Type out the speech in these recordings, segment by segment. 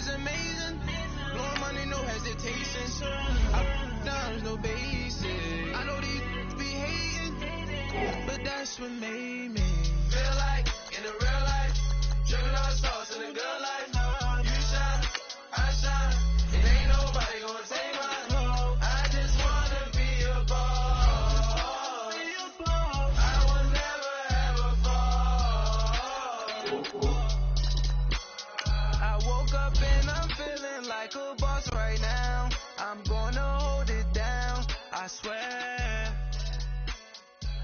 is amazing. Blowing money, no hesitation. I down, no basic. I know these be hating, but that's what made me feel like in the real life. Drinking all the sauce in the good life. You shine, I shine. It ain't nobody gonna take my home. I just wanna be a boss. I will never ever fall. I woke up and I'm feeling like a boss right now. I'm gonna hold it down, I swear.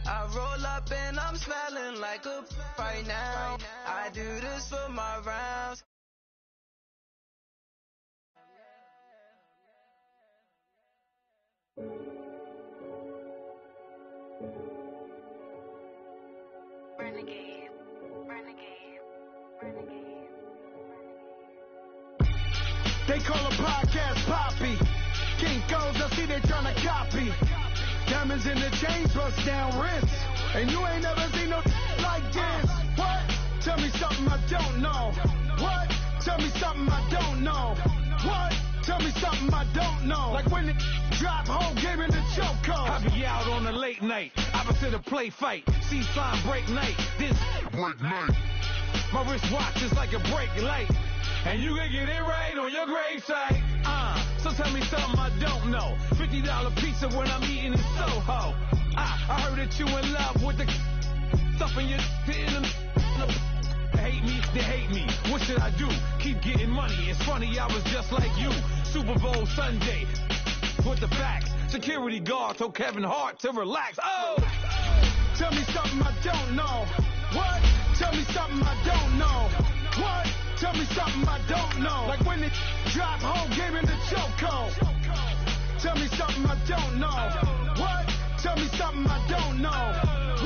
I roll up and I'm smelling like a right now. I do this for my rounds. Renegade, renegade, renegade. They call a podcast Poppy. Kinkos, I see they tryna copy. Diamonds in the chain, bust down wrists. And you ain't never seen no like this. What? Tell me something I don't know. What? Tell me something I don't know. What? Tell me something I don't know. Like when it drop home, game in the chokehold. I be out on a late night, opposite a play fight. See sign break night, this break night. My wristwatch is like a brake light. And you can get it right on your gravesite. So tell me something I don't know. $50 pizza when I'm eating in Soho. I heard that you in love with the stuff in your hate me, they hate me. What should I do? Keep getting money. It's funny, I was just like you. Super Bowl Sunday with the facts. Security guard told Kevin Hart to relax. Oh! Tell me something I don't know. What? Tell me something I don't know. What? Tell me something I don't know. Like when it drop home, game in the chokehold. Tell me something I don't know. What? Tell me something I don't know.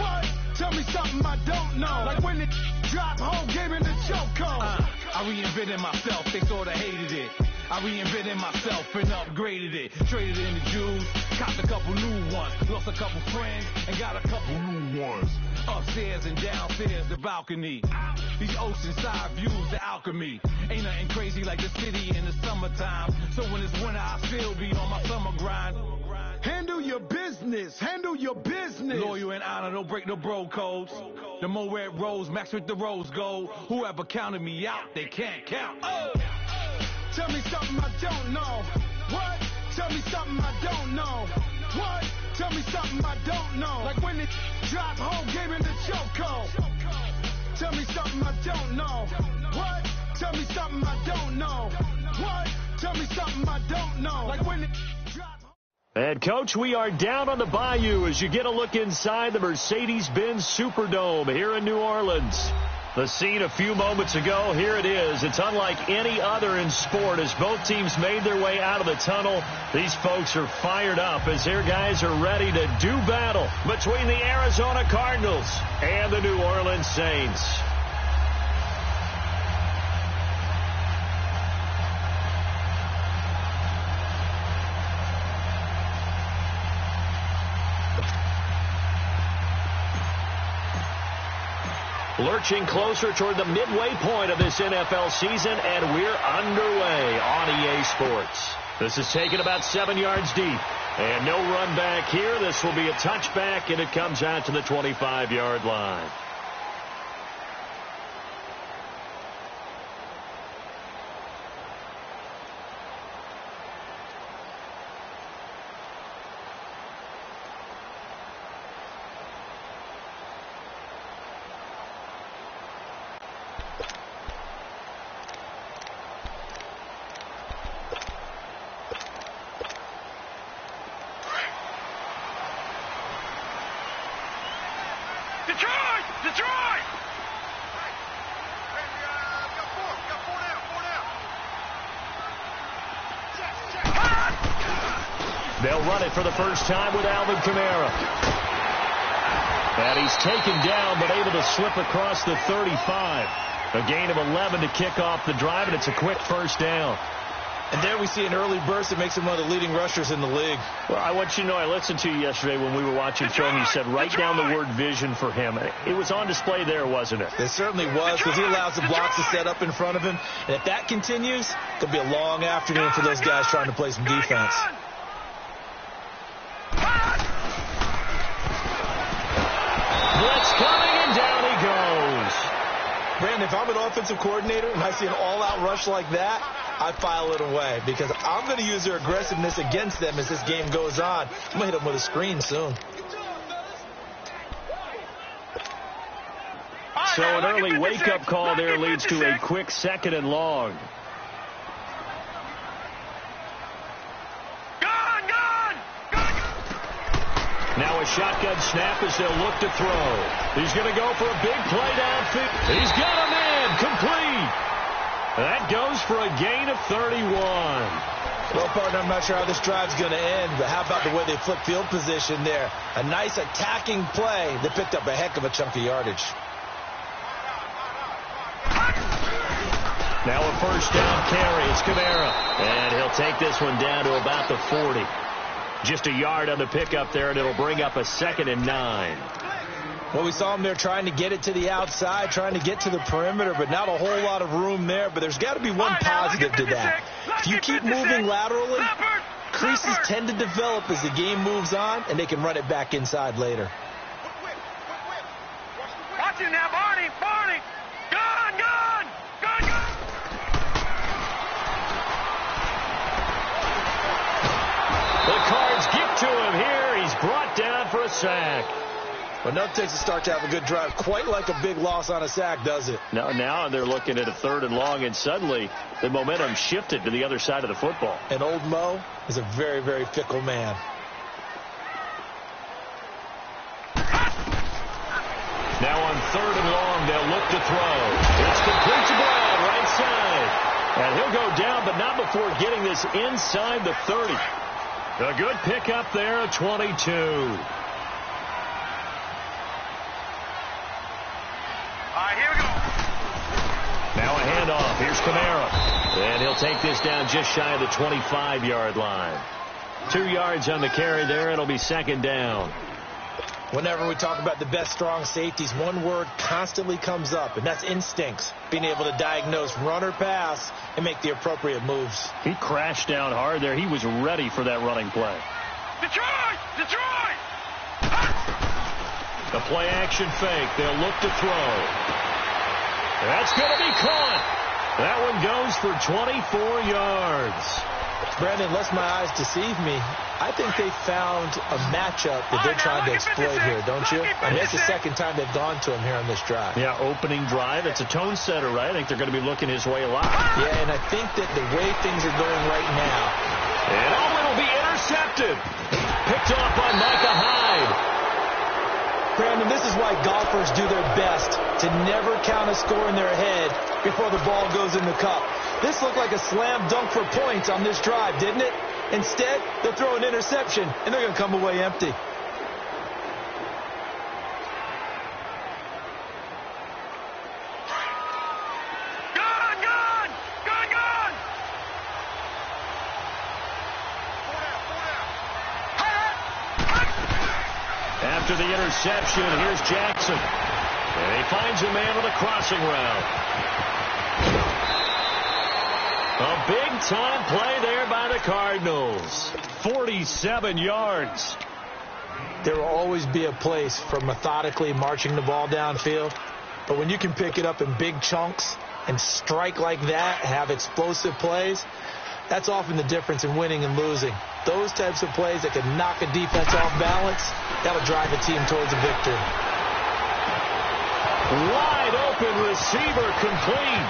What? Tell me something I don't know. Like when it drop home, game in the chokehold. I reinvented myself, they sorta hated it. I reinvented myself and upgraded it. Traded in the Jews, copped a couple new ones. Lost a couple friends and got a couple new ones. Upstairs and downstairs, the balcony. These oceanside views, the alchemy. Ain't nothing crazy like the city in the summertime. So when it's winter, I still be on my summer grind. Handle your business. Handle your business. Loyal and honor, don't break no bro codes. The more red rose, max with the rose gold. Whoever counted me out, they can't count. Oh! Tell me something I don't know. What? Tell me something I don't know. What? Tell me something I don't know. Like when it drop home, game in the chokehold. Tell me something I don't know. What? Tell me something I don't know. What? Tell me something I don't know. Like when it drop home. And, Coach, we are down on the bayou as you get a look inside the Mercedes-Benz Superdome here in New Orleans. The scene a few moments ago, here it is. It's unlike any other in sport as both teams made their way out of the tunnel. These folks are fired up as their guys are ready to do battle between the Arizona Cardinals and the New Orleans Saints. Lurching closer toward the midway point of this NFL season, and we're underway on EA Sports. This is taken about 7 yards deep, and no run back here. This will be a touchback, and it comes out to the 25-yard line. They'll run it for the first time with Alvin Kamara. And he's taken down but able to slip across the 35. A gain of 11 to kick off the drive, and it's a quick first down. And there we see an early burst that makes him one of the leading rushers in the league. Well, I want you to know, I listened to you yesterday when we were watching film. You said write down the word vision for him. It was on display there, wasn't it? It certainly was, because he allows the blocks to set up in front of him. And if that continues, it could be a long afternoon for those guys trying to play some defense. Blitz coming, and down he goes. Brandon, if I'm an offensive coordinator and I see an all-out rush like that, I file it away, because I'm going to use their aggressiveness against them as this game goes on. I'm going to hit them with a screen soon. So an early wake-up call there leads to a quick 2nd and long. Now a shotgun snap as they'll look to throw. He's going to go for a big play downfield. He's got him in, complete. That goes for a gain of 31. Well, partner, I'm not sure how this drive's going to end, but how about the way they flip field position there? A nice attacking play that picked up a heck of a chunk of yardage. Now a first down carry. It's Kamara. And he'll take this one down to about the 40. Just a yard on the pickup there, and it'll bring up a 2nd and 9. Well, we saw him there trying to get it to the outside, trying to get to the perimeter, but not a whole lot of room there. But there's got to be one positive to that. If you keep moving laterally, creases tend to develop as the game moves on, and they can run it back inside later. Watch it now, Barney! Barney! Gun! Gun! Gun! Gun! The Cards get to him here. He's brought down for a sack. Well, no, it takes a start to have a good drive. Quite like a big loss on a sack, does it? Now they're looking at a 3rd and long, and suddenly the momentum shifted to the other side of the football. And old Mo is a very, very fickle man. Now on 3rd and long, they'll look to throw. It's complete to Brown, right side. And he'll go down, but not before getting this inside the 30. A good pickup there at 22. Here we go. Now a handoff. Here's Kamara. And he'll take this down just shy of the 25-yard line. 2 yards on the carry there. It'll be 2nd down. Whenever we talk about the best strong safeties, one word constantly comes up, and that's instincts. Being able to diagnose run or pass and make the appropriate moves. He crashed down hard there. He was ready for that running play. Detroit! Detroit! The play action fake. They'll look to throw. That's going to be caught. That one goes for 24 yards. Brandon, unless my eyes deceive me, I think they found a matchup that they're trying to exploit here, don't you? I mean, it's the 2nd time they've gone to him here on this drive. Yeah, opening drive. It's a tone setter, right? I think they're going to be looking his way a lot. Yeah, and I think that the way things are going right now. And it'll be intercepted. Picked off by Micah Hyde. Brandon, this is why golfers do their best to never count a score in their head before the ball goes in the cup. This looked like a slam dunk for points on this drive, didn't it? Instead, they'll throw an interception, and they're going to come away empty. Gun! Gun! Gun! Gun! After the interception, here's Jackson. And he finds a man with a crossing route. A big-time play there by the Cardinals. 47 yards. There will always be a place for methodically marching the ball downfield. But when you can pick it up in big chunks and strike like that, have explosive plays, that's often the difference in winning and losing. Those types of plays that can knock a defense off balance, that'll drive a team towards a victory. Wide open receiver complete.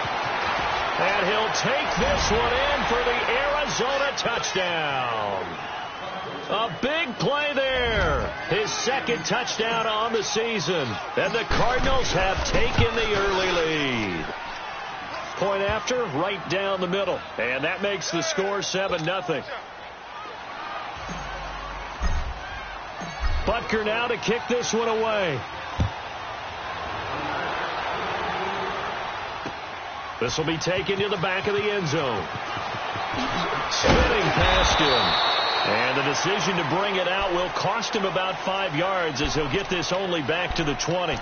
And he'll take this one in for the Arizona touchdown. A big play there. His 2nd touchdown on the season. And the Cardinals have taken the early lead. Point after, right down the middle. And that makes the score 7-0. Butker now to kick this one away. This will be taken to the back of the end zone. Spinning past him. And the decision to bring it out will cost him about 5 yards as he'll get this only back to the 20.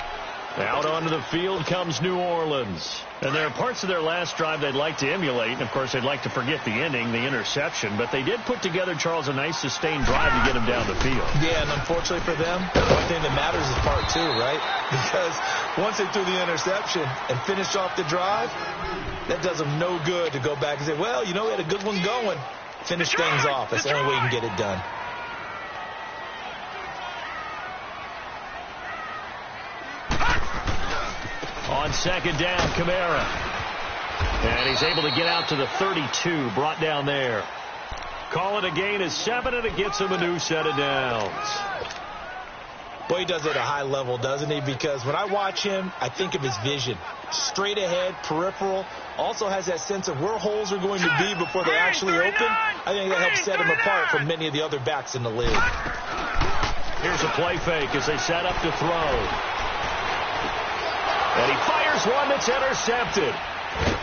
Out onto the field comes New Orleans. And there are parts of their last drive they'd like to emulate. And, of course, they'd like to forget the ending, the interception. But they did put together, Charles, a nice sustained drive to get him down the field. Yeah, and unfortunately for them, one thing that matters is part 2, right? Because once they threw the interception and finished off the drive, that does them no good to go back and say, well, you know, we had a good one going. Finish things off. That's the only way you can get it done. On second down, Kamara. And he's able to get out to the 32, brought down there. Call it a gain of 7, and it gets him a new set of downs. Boy, he does it at a high level, doesn't he? Because when I watch him, I think of his vision. Straight ahead, peripheral. Also has that sense of where holes are going to be before they actually open. I think that helps set him apart from many of the other backs in the league. Here's a play fake as they set up to throw. And he fires one that's intercepted.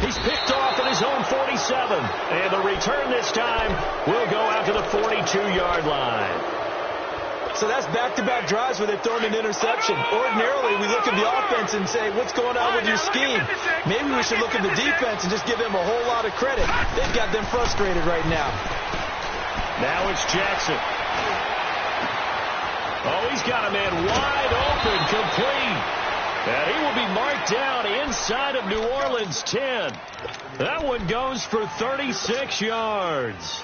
He's picked off at his own 47. And the return this time will go out to the 42-yard line. So that's back-to-back drives where they've thrown an interception. Ordinarily, we look at the offense and say, what's going on with your scheme? Maybe we should look at the defense and just give them a whole lot of credit. They've got them frustrated right now. Now it's Jackson. Oh, he's got a man wide open, complete. And he will be marked down inside of New Orleans 10. That one goes for 36 yards.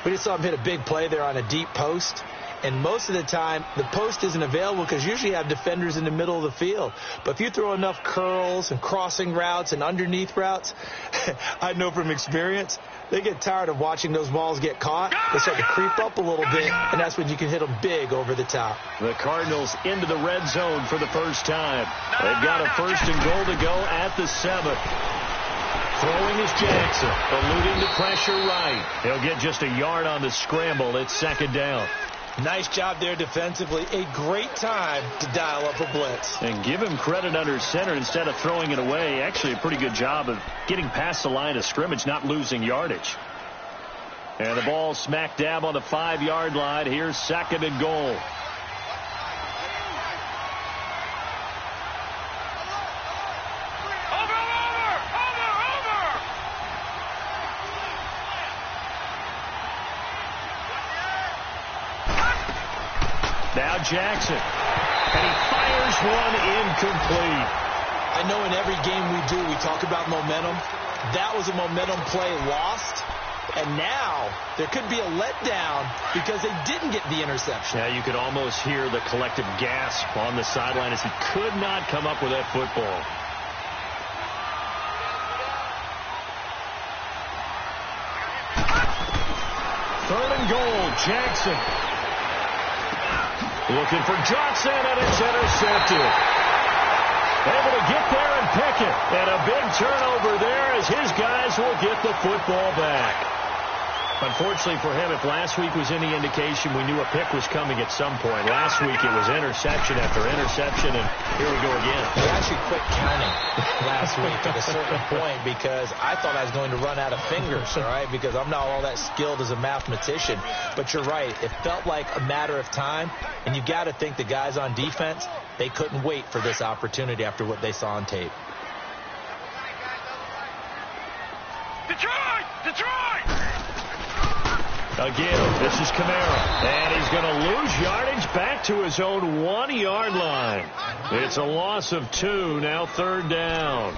We just saw him hit a big play there on a deep post. And most of the time, the post isn't available because usually you have defenders in the middle of the field. But if you throw enough curls and crossing routes and underneath routes, I know from experience, they get tired of watching those balls get caught. They start to creep up a little bit, and that's when you can hit them big over the top. The Cardinals into the red zone for the first time. They've got a 1st and goal to go at the 7th. Throwing is Jackson, eluding the pressure right. He'll get just a yard on the scramble. It's 2nd down. Nice job there defensively. A great time to dial up a blitz. And give him credit under center instead of throwing it away. Actually a pretty good job of getting past the line of scrimmage, not losing yardage. And the ball smack dab on the 5-yard line. Here's 2nd and goal. Now Jackson, and he fires one incomplete. I know in every game we do, we talk about momentum. That was a momentum play lost, and now there could be a letdown because they didn't get the interception. Yeah, you could almost hear the collective gasp on the sideline as he could not come up with that football. Third and goal, Jackson. Looking for Johnson, and it's intercepted. Able to get there and pick it. And a big turnover there as his guys will get the football back. Unfortunately for him, if last week was any indication, we knew a pick was coming at some point. Last week it was interception after interception, and here we go again. I actually quit counting last week at a certain point because I thought I was going to run out of fingers, all right, because I'm not all that skilled as a mathematician. But you're right. It felt like a matter of time, and you got to think the guys on defense, they couldn't wait for this opportunity after what they saw on tape. Detroit! Again, this is Kamara, and he's going to lose yardage back to his own 1-yard line. It's a loss of 2, now 3rd down.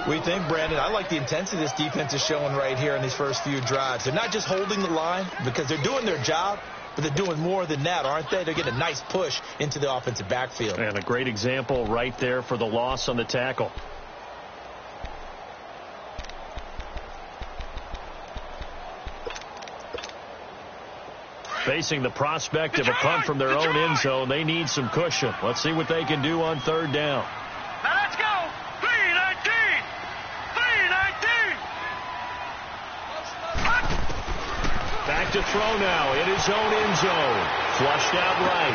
We think, Brandon, I like the intensity this defense is showing right here in these first few drives. They're not just holding the line because they're doing their job, but they're doing more than that, aren't they? They're getting a nice push into the offensive backfield. And a great example right there for the loss on the tackle. Facing the prospect of a punt from their own end zone, they need some cushion. Let's see what they can do on 3rd down. Now let's go. 319. 319. Back to throw now in his own end zone. Flushed out right.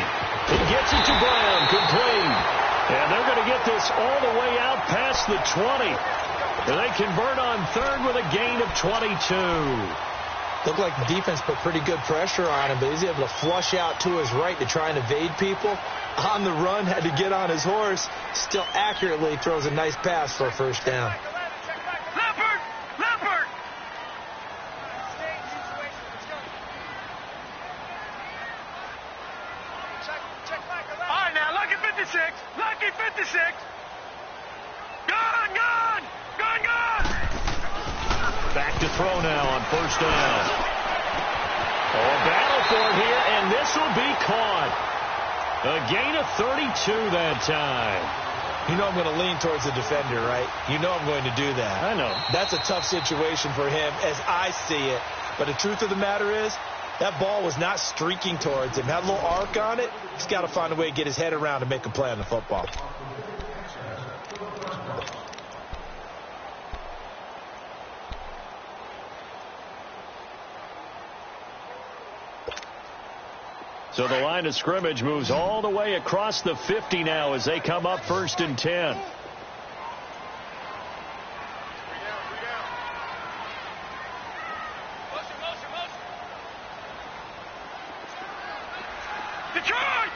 He gets it to Brown, complete. And they're going to get this all the way out past the 20. And they convert on 3rd with a gain of 22. Looked like the defense put pretty good pressure on him, but he's able to flush out to his right to try and evade people. On the run, had to get on his horse. Still accurately throws a nice pass for a first down. Leopard! All right, now, Lucky 56. Lucky 56. Gone! Back to throw now on first down. Oh, battle for it here, and this will be caught. A gain of 32 that time. You know I'm going to lean towards the defender, right? You know I'm going to do that. I know. That's a tough situation for him as I see it. But the truth of the matter is, that ball was not streaking towards him. Had a little arc on it. He's got to find a way to get his head around and make a play on the football. So the line of scrimmage moves all the way across the 50 now as they come up 1st and 10. Detroit!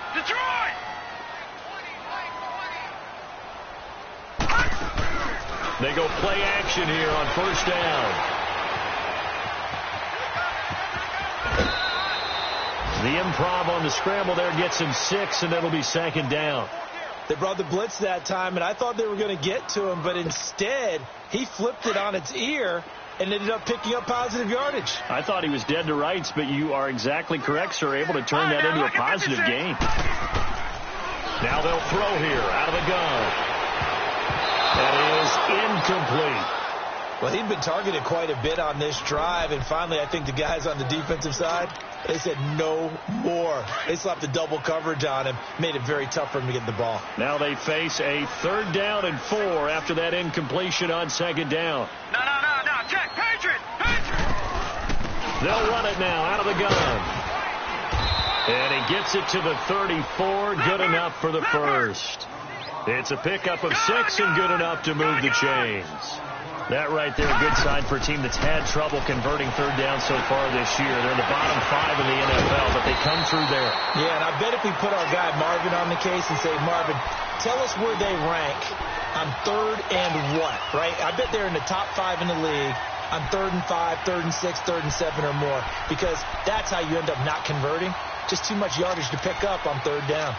They go play action here on first down. The improv on the scramble there gets him 6, and that'll be 2nd down. They brought the blitz that time, and I thought they were going to get to him, but instead he flipped it on its ear and ended up picking up positive yardage. I thought he was dead to rights, but you are exactly correct, sir. Able to turn that into a positive gain. Now they'll throw here out of the gun. That is incomplete. Well, he'd been targeted quite a bit on this drive, and finally I think the guys on the defensive side, they said no more. They slapped the double coverage on him, made it very tough for him to get the ball. Now they face a 3rd down and 4 after that incompletion on 2nd down. No. Check. Patriot. They'll run it now out of the gun. And he gets it to the 34. Good enough for the first. It's a pickup of 6 and good enough to move the chains. That right there, a good sign for a team that's had trouble converting 3rd down so far this year. They're in the bottom 5 in the NFL, but they come through there. Yeah, and I bet if we put our guy Marvin on the case and say, Marvin, tell us where they rank on 3rd and what, right? I bet they're in the top 5 in the league on 3rd and 5, 3rd and 6, 3rd and 7 or more, because that's how you end up not converting. Just too much yardage to pick up on 3rd down.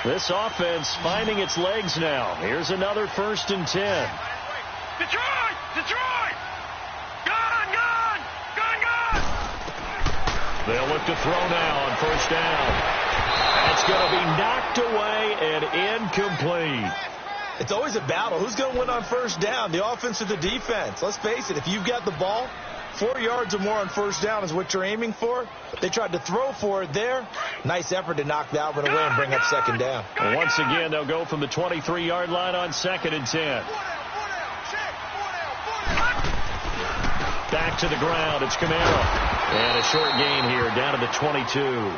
This offense finding its legs now. Here's another 1st and 10. Detroit! Gone! They'll look to throw now on first down. That's going to be knocked away and incomplete. It's always a battle. Who's going to win on first down, the offense or the defense? Let's face it, if you've got the ball, 4 yards or more on first down is what you're aiming for. They tried to throw for it there. Nice effort to knock that one away and bring up 2nd down. And once again, they'll go from the 23-yard line on 2nd and 10. Back to the ground. It's Camaro. And a short gain here down to the 22.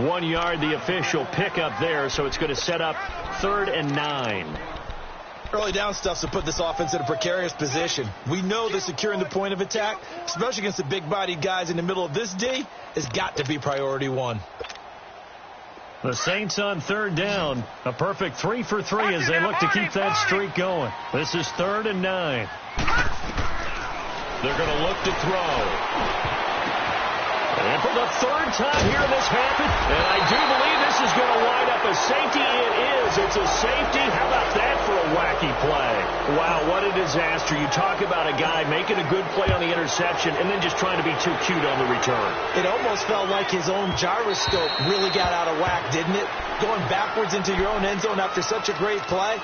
1 yard, the official pickup there, so it's going to set up 3rd and 9. Early down stuff's to put this offense in a precarious position. We know that securing the point of attack, especially against the big-bodied guys in the middle of this D, has got to be priority 1. The Saints on 3rd down. A perfect 3 for 3 as they look to keep that streak going. This is 3rd and 9. They're going to look to throw. And for the 3rd time here in this half, and I do believe this is going to wind up a safety. It is. It's a safety. How about that for a wacky play? Wow, what a disaster. You talk about a guy making a good play on the interception and then just trying to be too cute on the return. It almost felt like his own gyroscope really got out of whack, didn't it? Going backwards into your own end zone after such a great play.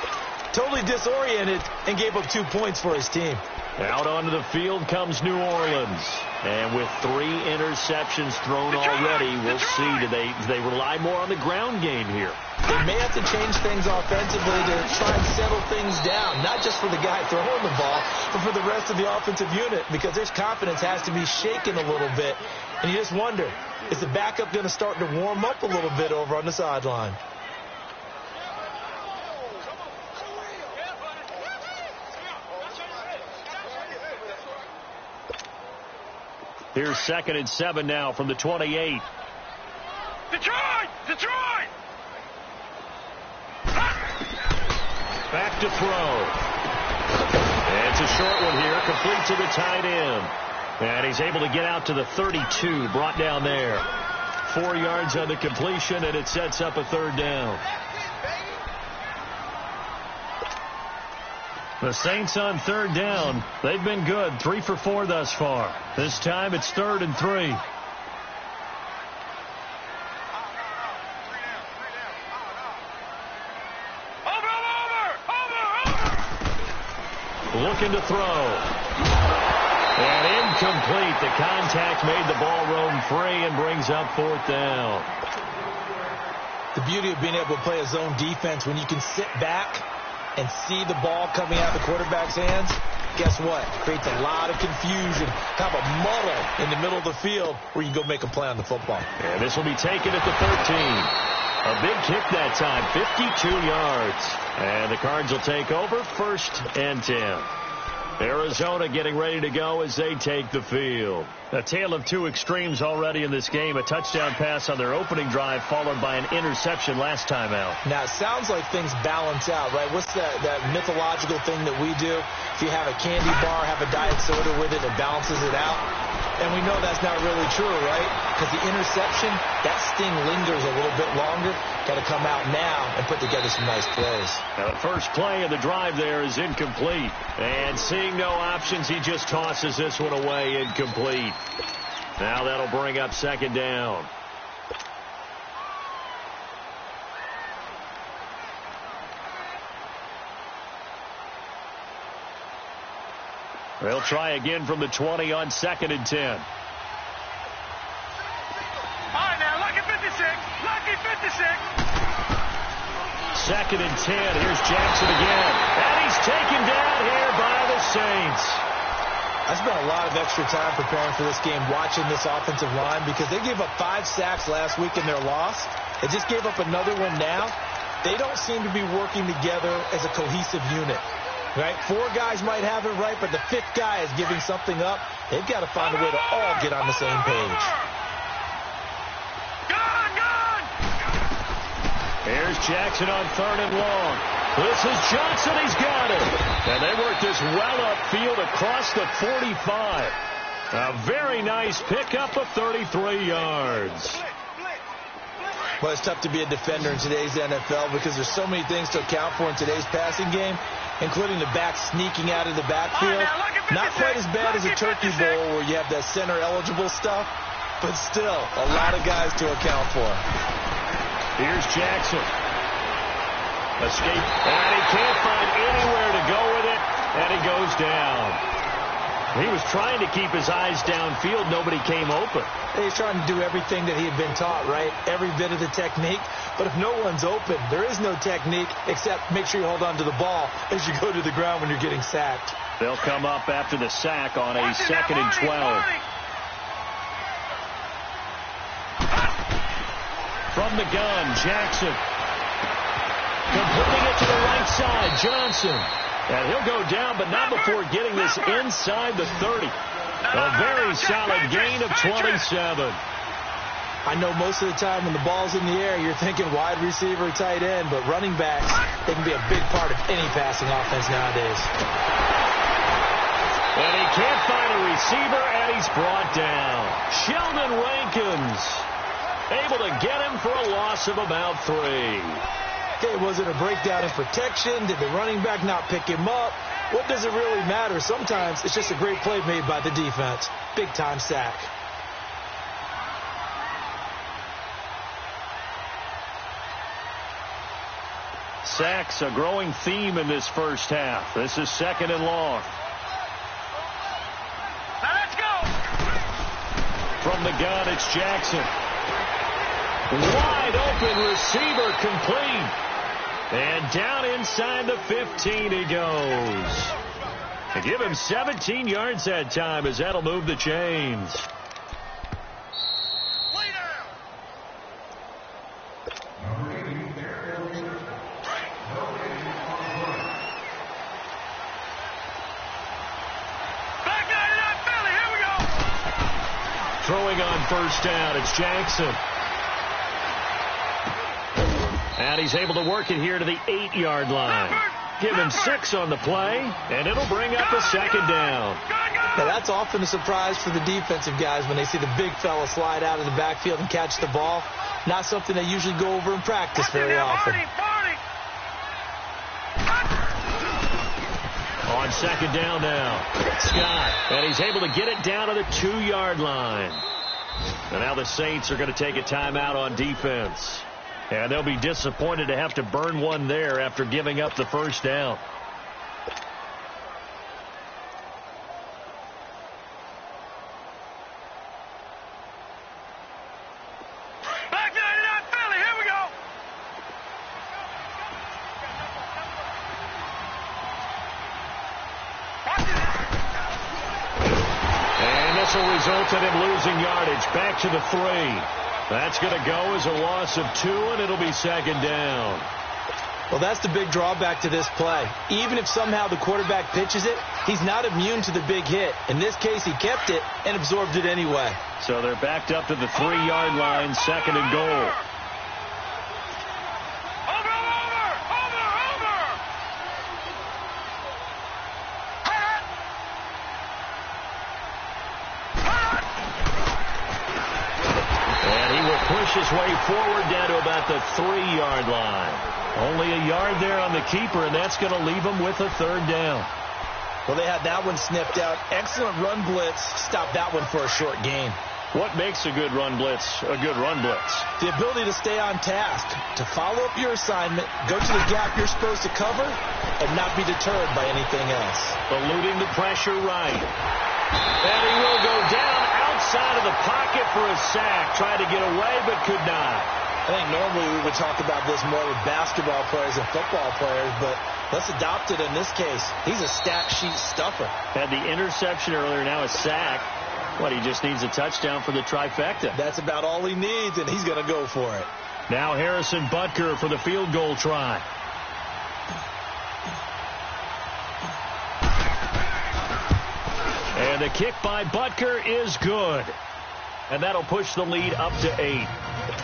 Totally disoriented and gave up 2 points for his team. Out onto the field comes New Orleans. And with 3 interceptions thrown already, we'll see. Do they rely more on the ground game here? They may have to change things offensively to try and settle things down, not just for the guy throwing the ball, but for the rest of the offensive unit, because their confidence has to be shaken a little bit. And you just wonder, is the backup going to start to warm up a little bit over on the sideline? Here's 2nd and 7 now from the 28. Detroit! Detroit! Back to throw. And it's a short one here, complete to the tight end. And he's able to get out to the 32, brought down there. 4 yards on the completion, and it sets up a 3rd down. The Saints on 3rd down. They've been good, 3 for 4 thus far. This time it's 3rd and 3. Looking to throw. And incomplete. The contact made the ball roam free and brings up 4th down. The beauty of being able to play a zone defense when you can sit back and see the ball coming out of the quarterback's hands, guess what? Creates a lot of confusion, kind of a muddle in the middle of the field where you can go make a play on the football. And this will be taken at the 13. A big kick that time, 52 yards. And the Cards will take over, 1st and 10. Arizona getting ready to go as they take the field. A tale of 2 extremes already in this game. A touchdown pass on their opening drive followed by an interception last time out. Now, it sounds like things balance out, right? What's that mythological thing that we do? If you have a candy bar, have a diet soda with it, it balances it out. And we know that's not really true, right? Because the interception, that sting lingers a little bit longer. Got to come out now and put together some nice plays. Now the first play of the drive there is incomplete. And seeing no options, he just tosses this one away, incomplete. Now that'll bring up 2nd down. They'll try again from the 20 on 2nd and 10. All right, now, lucky 56. Lucky 56. 2nd and 10. Here's Jackson again. And he's taken down here by the Saints. I spent a lot of extra time preparing for this game, watching this offensive line, because they gave up 5 sacks last week in their loss. They just gave up another one now. They don't seem to be working together as a cohesive unit. Right? 4 guys might have it right, but the 5th guy is giving something up. They've got to find a way to all get on the same page. Here's Jackson on 3rd and long. This is Johnson. He's got it. And they work this well upfield across the 45. A very nice pickup of 33 yards. Well, it's tough to be a defender in today's NFL because there's so many things to account for in today's passing game, including the back sneaking out of the backfield. Not quite as bad as a turkey bowl where you have that center-eligible stuff, but still a lot of guys to account for. Here's Jackson. Escape, and he can't find anywhere to go with it, and he goes down. He was trying to keep his eyes downfield. Nobody came open. He's trying to do everything that he had been taught, right? Every bit of the technique. But if no one's open, there is no technique except make sure you hold on to the ball as you go to the ground when you're getting sacked. They'll come up after the sack on a 2nd and 12. From the gun, Jackson. Completing it to the right side, Johnson. And he'll go down, but not before getting this inside the 30. A very solid gain of 27. I know most of the time when the ball's in the air, you're thinking wide receiver, tight end, but running backs, they can be a big part of any passing offense nowadays. And he can't find a receiver, and he's brought down. Sheldon Rankins able to get him for a loss of about 3. Okay, was it a breakdown in protection? Did the running back not pick him up? What does it really matter? Sometimes it's just a great play made by the defense. Big-time sack. Sacks, a growing theme in this first half. This is 2nd and long. Now let's go. From the gun, it's Jackson. Wide open receiver, complete. And down inside the 15 he goes. They give him 17 yards that time as that'll move the chains. Throwing on first down, it's Jackson. And he's able to work it here to the 8-yard line. Give him 6 on the play, and it'll bring up a second down. Now, that's often a surprise for the defensive guys when they see the big fella slide out of the backfield and catch the ball. Not something they usually go over in practice very often. On second down now, Scott, and he's able to get it down to the 2-yard line. And now the Saints are going to take a timeout on defense. And they'll be disappointed to have to burn one there after giving up the first down. Back to 99 Philly, here we go. And this will result in him losing yardage. Back to the 3. That's going to go as a loss of 2, and it'll be second down. Well, that's the big drawback to this play. Even if somehow the quarterback pitches it, he's not immune to the big hit. In this case, he kept it and absorbed it anyway. So they're backed up to the 3-yard line, second and goal. His way forward down to about the 3-yard line. Only a yard there on the keeper, and that's going to leave him with a third down. Well, they had that one sniffed out. Excellent run blitz. Stopped that one for a short gain. What makes a good run blitz a good run blitz? The ability to stay on task, to follow up your assignment, go to the gap you're supposed to cover, and not be deterred by anything else. Eluding the pressure right. And he will go down outside of the pocket for a sack. Tried to get away, but could not. I think normally we would talk about this more with basketball players and football players, but let's adopt it in this case. He's a stat sheet stuffer. Had the interception earlier, now a sack. What, he just needs a touchdown for the trifecta. That's about all he needs, and he's going to go for it. Now Harrison Butker for the field goal try. And the kick by Butker is good. And that'll push the lead up to 8.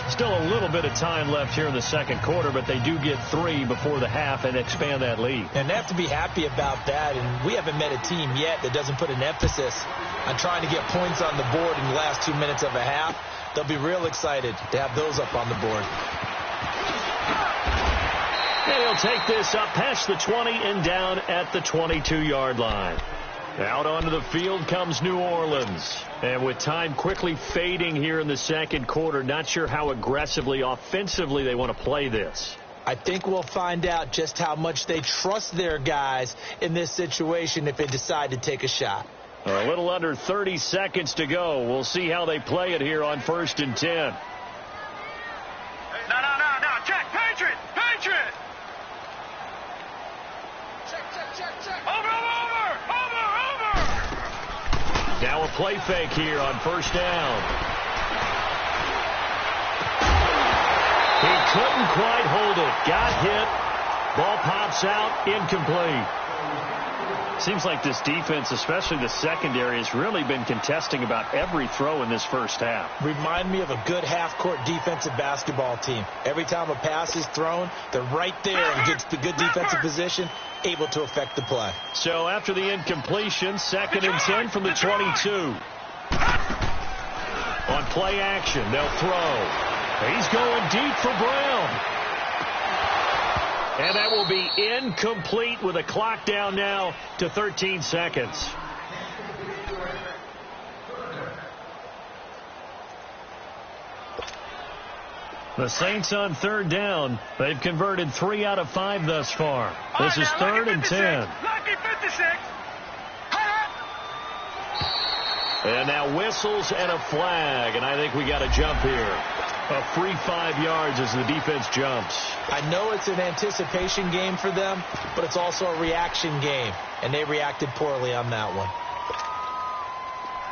Still a little bit of time left here in the second quarter, but they do get 3 before the half and expand that lead. And they have to be happy about that. And we haven't met a team yet that doesn't put an emphasis on trying to get points on the board in the last 2 minutes of a half. They'll be real excited to have those up on the board. And he'll take this up past the 20 and down at the 22-yard line. Out onto the field comes New Orleans. And with time quickly fading here in the second quarter, not sure how aggressively, offensively they want to play this. I think we'll find out just how much they trust their guys in this situation if they decide to take a shot. A little under 30 seconds to go. We'll see how they play it here on 1st and 10. No. Check. Patriot. Check. Over. Now a play fake here on first down. He couldn't quite hold it. Got hit. Ball pops out. Incomplete. Seems like this defense, especially the secondary, has really been contesting about every throw in this first half. Remind me of a good half-court defensive basketball team. Every time a pass is thrown, they're right there and gets the good defensive position, able to affect the play. So after the incompletion, 2nd and 10 from the 22. On play action, they'll throw. He's going deep for Brown. And that will be incomplete with a clock down now to 13 seconds. The Saints on 3rd down. They've converted 3 out of 5 thus far. This is 3rd and 10. Lucky 56. And now whistles and a flag. And I think we got a jump here. A free 5 yards as the defense jumps. I know it's an anticipation game for them, but it's also a reaction game. And they reacted poorly on that one.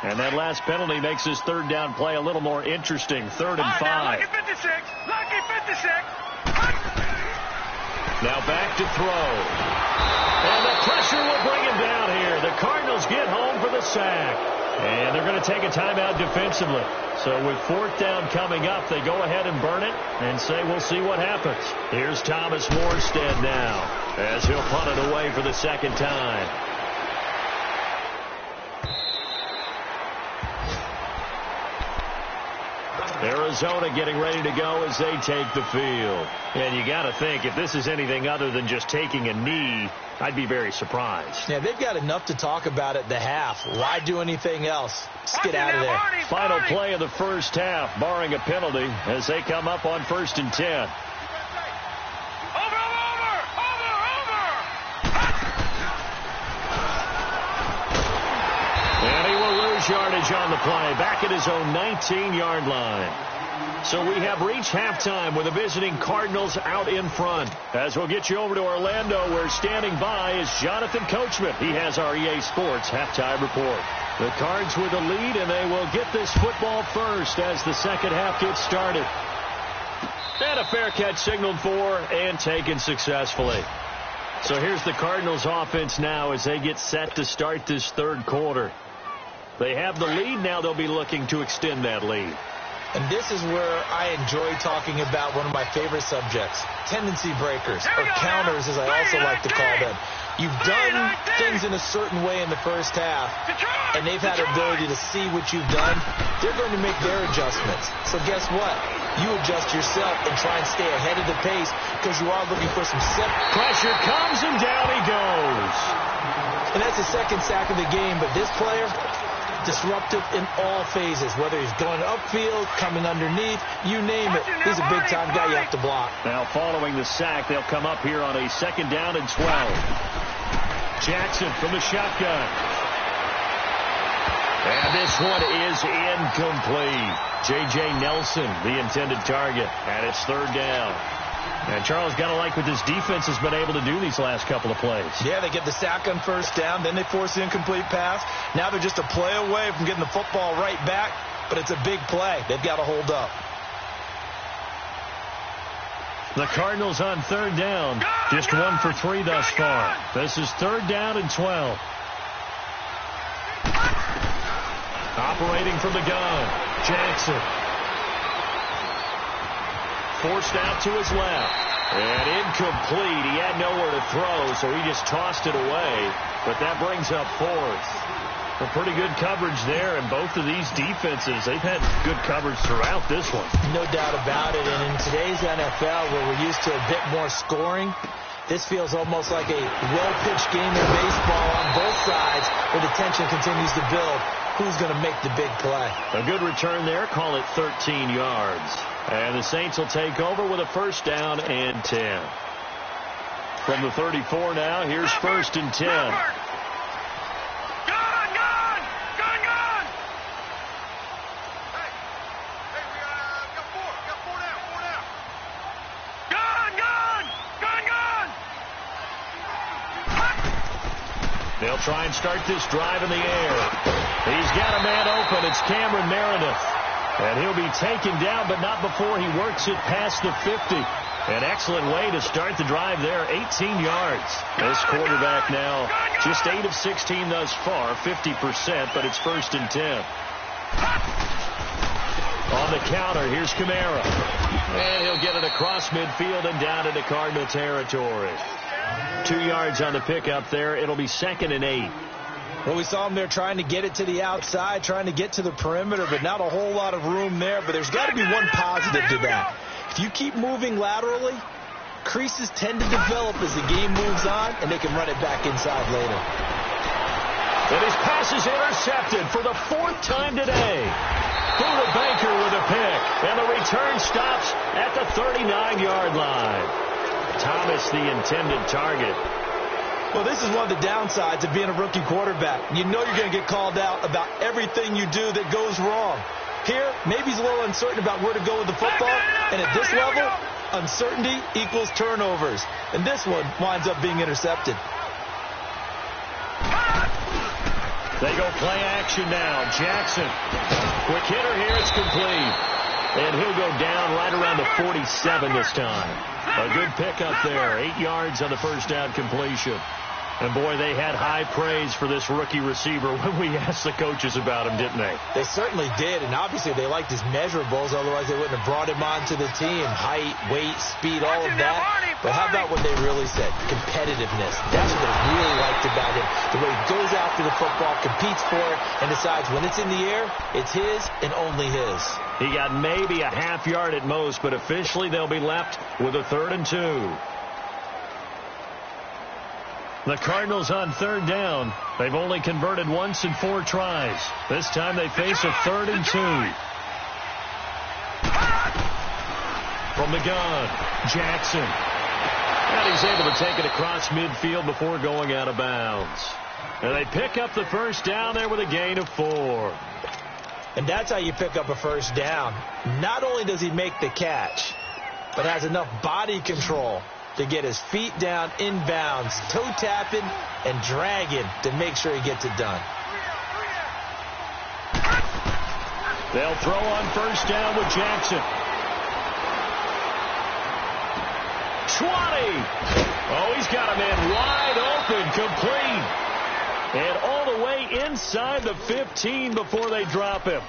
And that last penalty makes his 3rd down play a little more interesting. 3rd and 5. Lucky 56. Lucky 56. Now back to throw. And the pressure will bring him down here. The Cardinals get home for the sack. And And they're going to take a timeout defensively. So with 4th down coming up, they go ahead and burn it and say we'll see what happens. Here's Thomas Morstead now as he'll punt it away for the 2nd time. Arizona getting ready to go as they take the field. And you got to think, if this is anything other than just taking a knee, I'd be very surprised. Yeah, they've got enough to talk about at the half. Why do anything else? Just get out of there. Final play of the first half, barring a penalty, as they come up on 1st and 10. And he will lose yardage on the play, back at his own 19-yard line. So we have reached halftime with the visiting Cardinals out in front. As we'll get you over to Orlando, where standing by is Jonathan Coachman. He has our EA Sports halftime report. The Cards with the lead, and they will get this football first as the second half gets started. And a fair catch signaled for and taken successfully. So here's the Cardinals offense now as they get set to start this 3rd quarter. They have the lead. Now they'll be looking to extend that lead. And this is where I enjoy talking about one of my favorite subjects, tendency breakers, or counters as I also like to call them. You've done things in a certain way in the first half, and they've had the ability to see what you've done. They're going to make their adjustments. So guess what? You adjust yourself and try and stay ahead of the pace because you are looking for some set. Pressure comes, and down he goes. And that's the 2nd sack of the game, but this player, disruptive in all phases, whether he's going upfield, coming underneath, you name it. He's a big-time guy you have to block. Now, following the sack, they'll come up here on a 2nd down and 12. Jackson from the shotgun. And this one is incomplete. J.J. Nelson, the intended target, and it's 3rd down. And Charles, got to like what this defense has been able to do these last couple of plays. Yeah, they get the sack on 1st down, then they force the incomplete pass. Now they're just a play away from getting the football right back, but it's a big play. They've got to hold up. The Cardinals on 3rd down, just 1 for 3 thus far. This is 3rd down and 12. Operating from the gun, Jackson. Forced out to his left. And incomplete. He had nowhere to throw, so he just tossed it away. But that brings up 4th. A pretty good coverage there, and both of these defenses, they've had good coverage throughout this one. No doubt about it. And in today's NFL, where we're used to a bit more scoring, this feels almost like a well-pitched game of baseball on both sides, where the tension continues to build. Who's going to make the big play? A good return there. Call it 13 yards. And the Saints will take over with a 1st down and 10. From the 34 now, here's 1st and 10. They'll try and start this drive in the air. He's got a man open. It's Cameron Meredith. And he'll be taken down, but not before he works it past the 50. An excellent way to start the drive there, 18 yards. This quarterback now just 8 of 16 thus far, 50%, but it's 1st and 10. On the counter, here's Kamara. And he'll get it across midfield and down into Cardinal territory. 2 yards on the pickup there. It'll be 2nd and 8. Well, we saw him there trying to get it to the outside, trying to get to the perimeter, but not a whole lot of room there. But there's got to be one positive to that. If you keep moving laterally, creases tend to develop as the game moves on, and they can run it back inside later. And his pass is intercepted for the 4th time today. Buda Baker with a pick, and the return stops at the 39-yard line. Thomas, the intended target. Well, this is one of the downsides of being a rookie quarterback. You know you're going to get called out about everything you do that goes wrong. Here, maybe he's a little uncertain about where to go with the football, and at this level, uncertainty equals turnovers. And this one winds up being intercepted. They go play action now. Jackson. Quick hitter here. It's complete. And he'll go down right around the 47 this time. A good pickup there. 8 yards on the 1st down completion. And, boy, they had high praise for this rookie receiver when we asked the coaches about him, didn't they? They certainly did, and obviously they liked his measurables. Otherwise, they wouldn't have brought him onto the team. Height, weight, speed, all of that. But how about what they really said? Competitiveness. That's what they really liked about him. The way he goes after the football, competes for it, and decides when it's in the air, it's his and only his. He got maybe a half yard at most, but officially they'll be left with a 3rd and 2. The Cardinals on 3rd down. They've only converted once in 4 tries. This time they face a 3rd and 2. From the gun, Jackson. And he's able to take it across midfield before going out of bounds. And they pick up the 1st down there with a gain of 4. And that's how you pick up a 1st down. Not only does he make the catch, but has enough body control to get his feet down inbounds, toe tapping and dragging to make sure he gets it done. They'll throw on 1st down with Jackson. 20. Oh, he's got a man wide open, complete. And all the way inside the 15 before they drop him.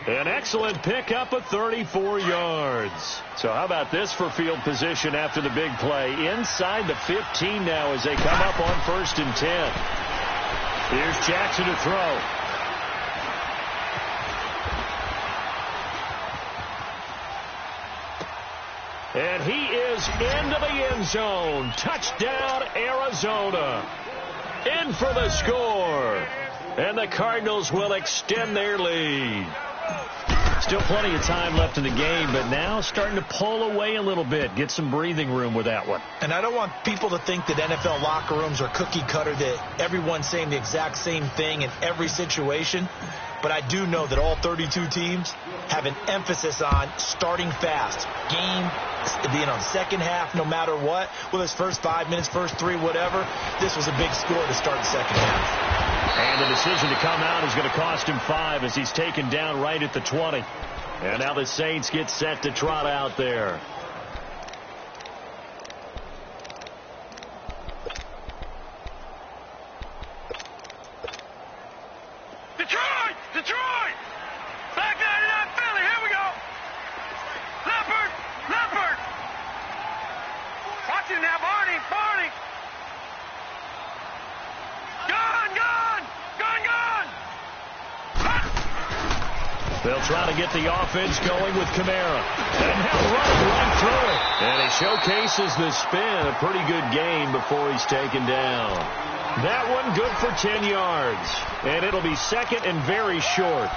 An excellent pickup of 34 yards. So how about this for field position after the big play? Inside the 15 now as they come up on 1st and 10. Here's Jackson to throw. And he is into the end zone. Touchdown, Arizona. In for the score. And the Cardinals will extend their lead. Still plenty of time left in the game, but now starting to pull away a little bit. Get some breathing room with that one. And I don't want people to think that NFL locker rooms are cookie cutter, that everyone's saying the exact same thing in every situation. But I do know that all 32 teams have an emphasis on starting fast. Game being on 2nd half, no matter what. Whether it's first 5 minutes, first 3, whatever. This was a big score to start the 2nd half. And the decision to come out is going to cost him 5 as he's taken down right at the 20. And now the Saints get set to trot out there. Detroit! Detroit! Back 99 Philly, here we go! Leopard! Leopard! Watch it now, Barney! Barney! Gun! Gun! Gun! Gun! They'll try to get the offense going with Kamara. And he'll run right through it. And he showcases the spin. A pretty good game before he's taken down. That one good for 10 yards. And it'll be 2nd and very short.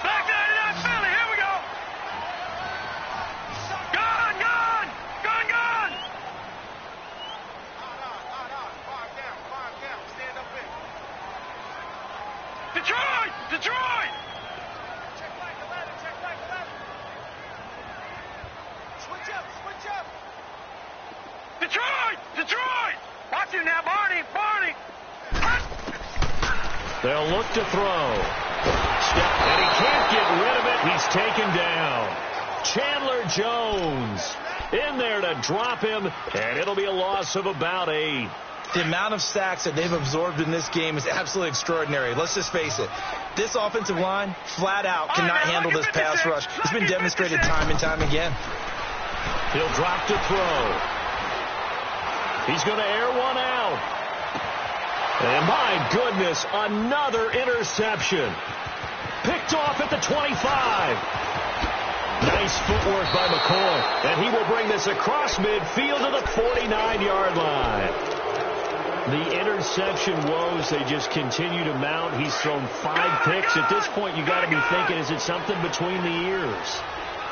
Back 99 Philly, here we go! Gun! Gun! Gun! Gun! Stand up in. Detroit! Detroit! Check back the ladder, check back the ladder. Switch up, switch up. Detroit! Detroit! Watch it now, Barney! Barney! They'll look to throw. And he can't get rid of it. He's taken down. Chandler Jones in there to drop him, and it'll be a loss of about 8. The amount of sacks that they've absorbed in this game is absolutely extraordinary. Let's just face it. This offensive line, flat out, cannot handle this pass rush. It's been demonstrated time and time again. He'll drop to throw. He's going to air one out. And my goodness, another interception. Picked off at the 25. Nice footwork by McCoy. And he will bring this across midfield to the 49-yard line. The interception woes, they just continue to mount. He's thrown 5 picks. At this point, you got to be thinking, is it something between the ears?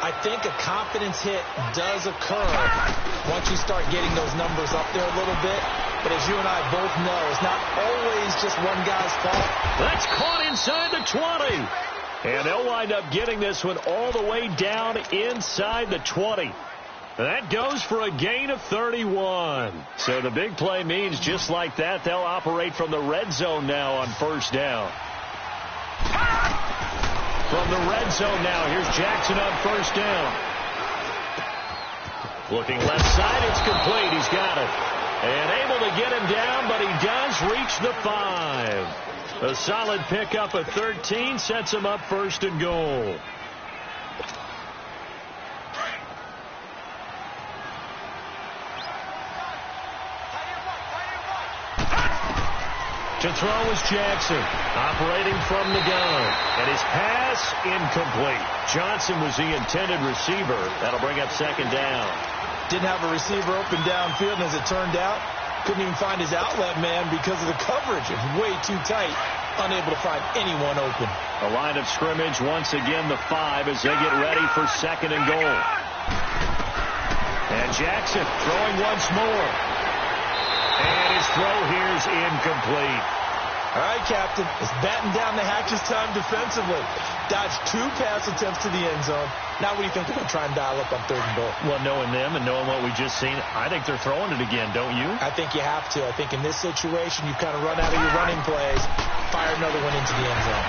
I think a confidence hit does occur once you start getting those numbers up there a little bit. But as you and I both know, it's not always just one guy's fault. That's caught inside the 20. And they'll wind up getting this one all the way down inside the 20. That goes for a gain of 31. So the big play means just like that, they'll operate from the red zone now on 1st down. From the red zone now, here's Jackson on 1st down. Looking left side, it's complete. He's got it. And able to get him down, but he does reach the 5. A solid pickup at 13 sets him up first and goal. To throw is Jackson, operating from the gun. And his pass incomplete. Johnson was the intended receiver. That'll bring up second down. Didn't have a receiver open downfield, and as it turned out, couldn't even find his outlet man because of the coverage. It was way too tight, unable to find anyone open. A line of scrimmage once again, the 5 as they get ready for second and goal. And Jackson throwing once more. And his throw here is incomplete. All right, Captain. It's batten down the hatches time defensively. Dodged 2 pass attempts to the end zone. Now what do you think they're going to try and dial up on third and goal? Well, knowing them and knowing what we just seen, I think they're throwing it again, don't you? I think you have to. I think in this situation, you kind of run out of your running plays, fire another one into the end zone.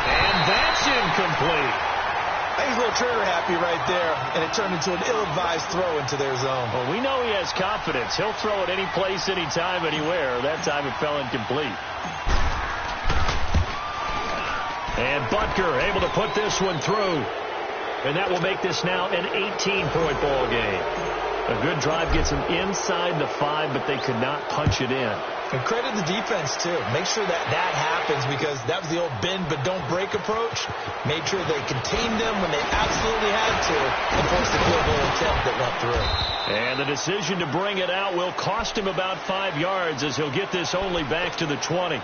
And that's incomplete. I think he's a little trigger happy right there, and it turned into an ill-advised throw into their zone. Well, we know he has confidence. He'll throw it any place, anytime, anywhere. That time it fell incomplete. And Butker able to put this one through. And that will make this now an 18-point ball game. A good drive gets them inside the 5, but they could not punch it in. And credit the defense, too. Make sure that happens, because that was the old bend but don't break approach. Made sure they contained them when they absolutely had to and forced the field goal attempt that went through. And the decision to bring it out will cost him about 5 yards as he'll get this only back to the 20.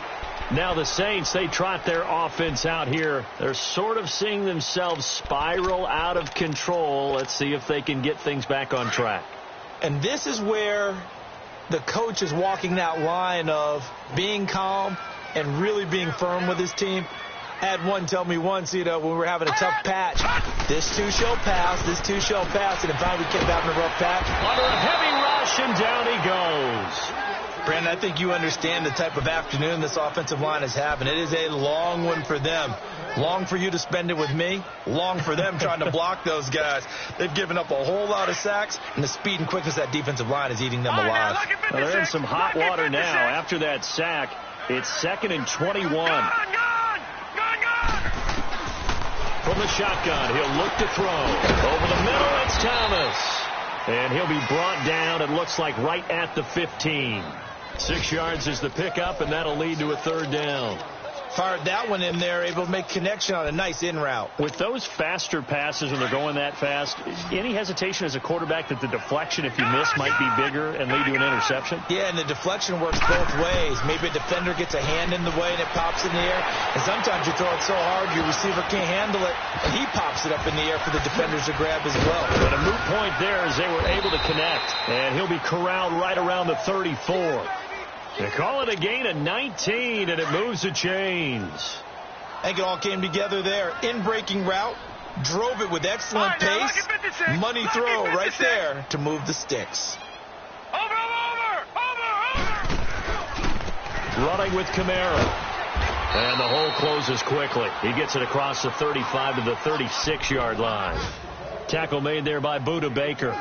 Now the Saints, they trot their offense out here. They're sort of seeing themselves spiral out of control. Let's see if they can get things back on track. And this is where the coach is walking that line of being calm and really being firm with his team. I had one tell me once, when we were having a tough patch, this too shall pass, this too shall pass, and finally we kept having a rough patch. Under a heavy rush, and down he goes. Brandon, I think you understand the type of afternoon this offensive line is having. It is a long one for them. Long for you to spend it with me. Long for them trying to block those guys. They've given up a whole lot of sacks, and the speed and quickness of that defensive line is eating them alive. Well, they're in some hot water now. After that sack, it's 2nd and 21. From the shotgun, he'll look to throw. Over the middle, it's Thomas. And he'll be brought down, it looks like, right at the 15. 6 yards is the pickup, and that'll lead to a third down. Fired that one in there, able to make connection on a nice in route. With those faster passes when they're going that fast, any hesitation as a quarterback that the deflection, if you miss, might be bigger and lead to an interception? Yeah, and the deflection works both ways. Maybe a defender gets a hand in the way and it pops in the air. And sometimes you throw it so hard your receiver can't handle it, and he pops it up in the air for the defenders to grab as well. But a moot point there as they were able to connect. And he'll be corralled right around the 34. They call it a gain of 19, and it moves the chains. I think it all came together there. In-breaking route, drove it with excellent pace. Money throw right there to move the sticks. Over. Running with Kamara. And the hole closes quickly. He gets it across the 35 to the 36-yard line. Tackle made there by Budda Baker.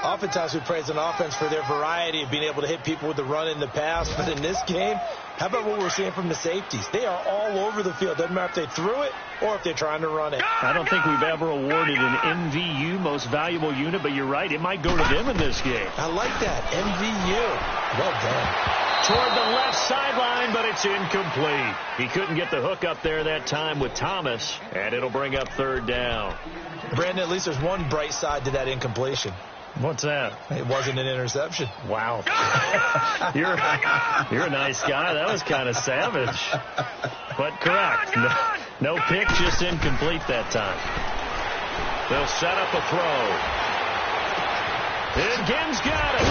Oftentimes we praise an offense for their variety of being able to hit people with the run in the pass. But in this game, how about what we're seeing from the safeties? They are all over the field. Doesn't matter if they threw it or if they're trying to run it. I don't think we've ever awarded an MVU, most valuable unit, but you're right. It might go to them in this game. I like that. MVU. Well done. Toward the left sideline, but it's incomplete. He couldn't get the hook up there that time with Thomas, and it'll bring up third down. Brandon, at least there's one bright side to that incompletion. What's that? It wasn't an interception. Wow. You're a nice guy. That was kind of savage. But correct. No pick, just incomplete that time. They'll set up a throw. Higgins got it.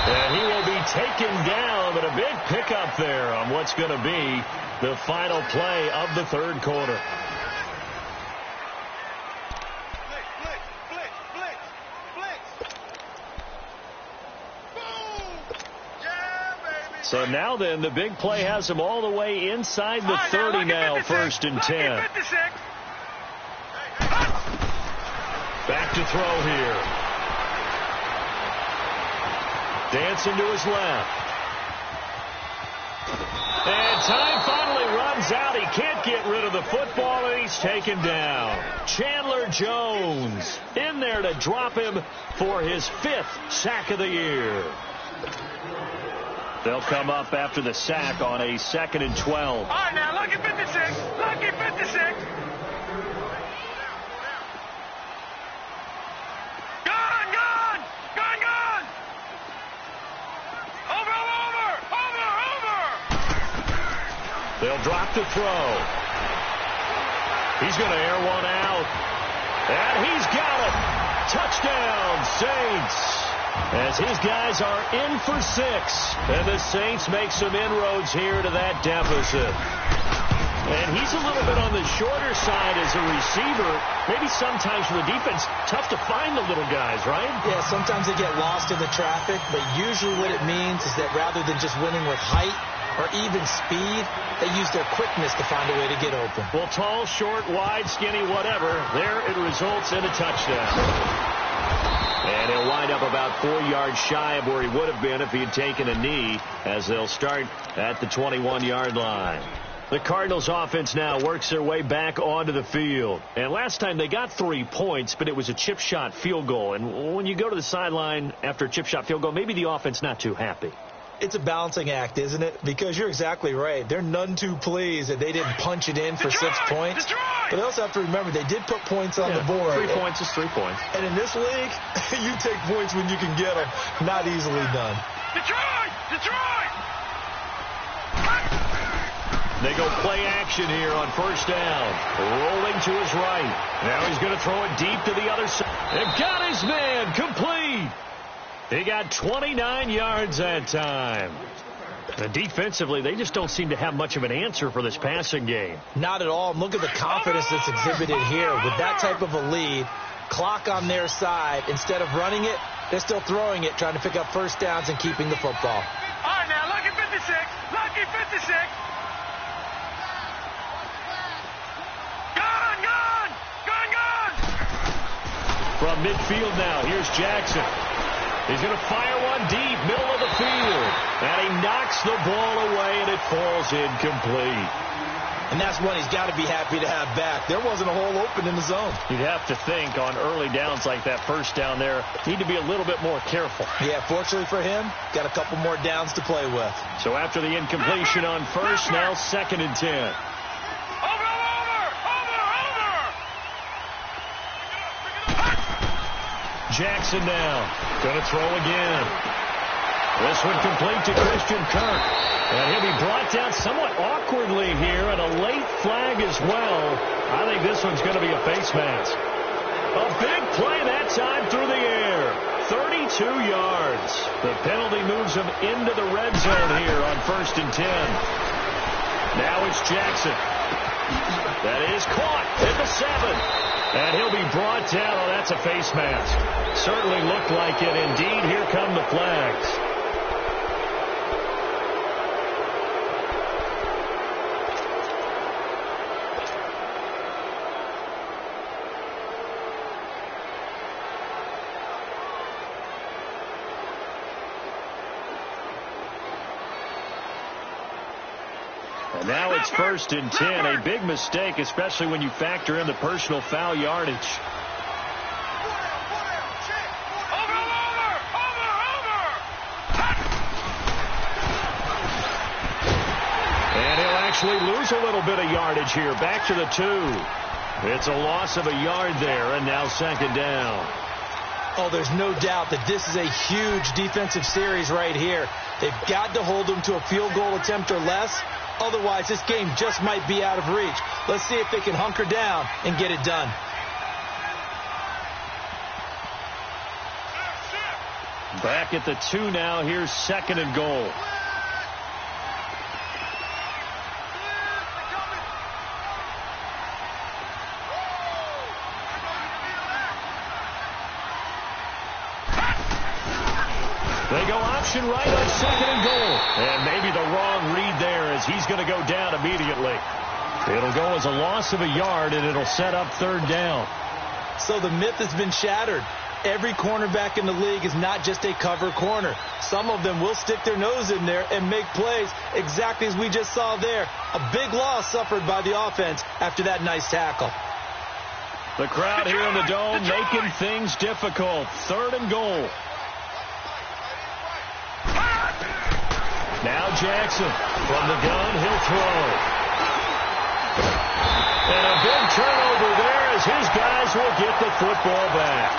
And he will be taken down, but a big pickup there on what's going to be the final play of the third quarter. So now then, the big play has them all the way inside the 30 now, 1st and 10. Back to throw here. Dancing to his left. And time finally runs out. He can't get rid of the football, and he's taken down. Chandler Jones in there to drop him for his 5th sack of the year. They'll come up after the sack on a 2nd and 12. All right, now, lucky 56. Lucky 56. They'll drop the throw. He's going to air one out. And he's got it. Touchdown, Saints. As his guys are in for 6. And the Saints make some inroads here to that deficit. And he's a little bit on the shorter side as a receiver. Maybe sometimes for the defense, tough to find the little guys, right? Yeah, sometimes they get lost in the traffic. But usually what it means is that rather than just winning with height or even speed, they use their quickness to find a way to get open. Well, tall, short, wide, skinny, whatever, there it results in a touchdown. And he'll wind up about 4 yards shy of where he would have been if he had taken a knee, as they'll start at the 21-yard line. The Cardinals offense now works their way back onto the field. And last time they got 3 points, but it was a chip shot field goal. And when you go to the sideline after a chip shot field goal, maybe the offense not too happy. It's a balancing act, isn't it? Because you're exactly right. They're none too pleased that they didn't punch it in for 6 points. But they also have to remember they did put points on the board. 3 points is 3 points. And in this league, you take points when you can get them. Not easily done. Detroit! They go play action here on first down. Rolling to his right. Now he's going to throw it deep to the other side. And got his man complete. He got 29 yards that time. And defensively, they just don't seem to have much of an answer for this passing game. Not at all. Look at the confidence that's exhibited here. With that type of a lead, clock on their side, instead of running it, they're still throwing it, trying to pick up first downs and keeping the football. All right, now, lucky 56. Lucky 56. Gone. From midfield now, here's Jackson. He's going to fire one deep, middle of the field. And he knocks the ball away, and it falls incomplete. And that's one he's got to be happy to have back. There wasn't a hole open in the zone. You'd have to think on early downs like that first down there, need to be a little bit more careful. Yeah, fortunately for him, got a couple more downs to play with. So after the incompletion on first, now 2nd and 10. Jackson now going to throw again. This one complete to Christian Kirk. And he'll be brought down somewhat awkwardly here, and a late flag as well. I think this one's going to be a face mask. A big play that time through the air. 32 yards. The penalty moves him into the red zone here on 1st and 10. Now it's Jackson. That is caught at the 7. And he'll be brought down. Oh, that's a face mask. Certainly looked like it. Indeed, here come the flags. And now it's 1st and 10. A big mistake, especially when you factor in the personal foul yardage. And he'll actually lose a little bit of yardage here. Back to the 2. It's a loss of a yard there, and now 2nd down. Oh, there's no doubt that this is a huge defensive series right here. They've got to hold them to a field goal attempt or less. Otherwise, this game just might be out of reach. Let's see if they can hunker down and get it done. Back at the 2 now. Here's 2nd and goal. They go option right on 2nd and goal. And maybe the wrong read there as he's going to go down immediately. It'll go as a loss of a yard, and it'll set up 3rd down. So the myth has been shattered. Every cornerback in the league is not just a cover corner. Some of them will stick their nose in there and make plays exactly as we just saw there. A big loss suffered by the offense after that nice tackle. The crowd here in the Dome making things difficult. 3rd and goal. Now Jackson from the gun, he'll throw. And a big turnover there as his guys will get the football back.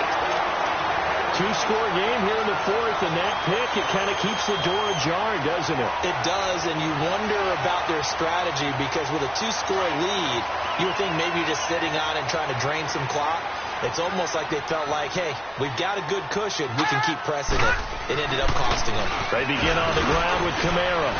2-score game here in the 4th, and that pick, it kind of keeps the door ajar, doesn't it? It does, and you wonder about their strategy because with a 2-score lead, you would think maybe you're just sitting on and trying to drain some clock. It's almost like they felt like, hey, we've got a good cushion. We can keep pressing it. It ended up costing them. They begin on the ground with Kamara.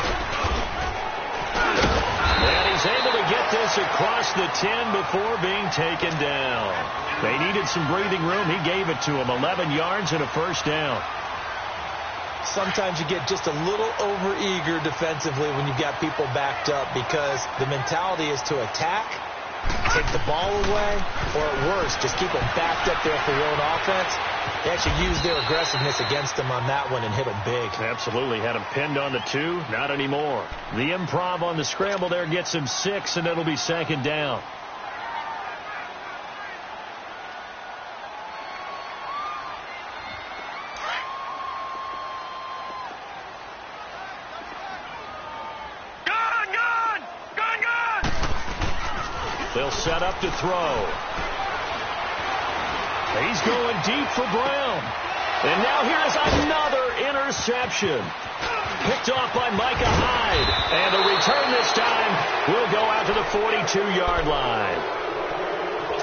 And he's able to get this across the 10 before being taken down. They needed some breathing room. He gave it to them. 11 yards and a first down. Sometimes you get just a little over-eager defensively when you've got people backed up because the mentality is to attack, take the ball away, or at worst, just keep them backed up there for your own offense. They actually used their aggressiveness against them on that one and hit them big. Absolutely. Had him pinned on the 2. Not anymore. The improv on the scramble there gets him 6, and it'll be 2nd down. They'll set up to throw. He's going deep for Brown. And now here's another interception. Picked off by Micah Hyde. And the return this time will go out to the 42-yard line.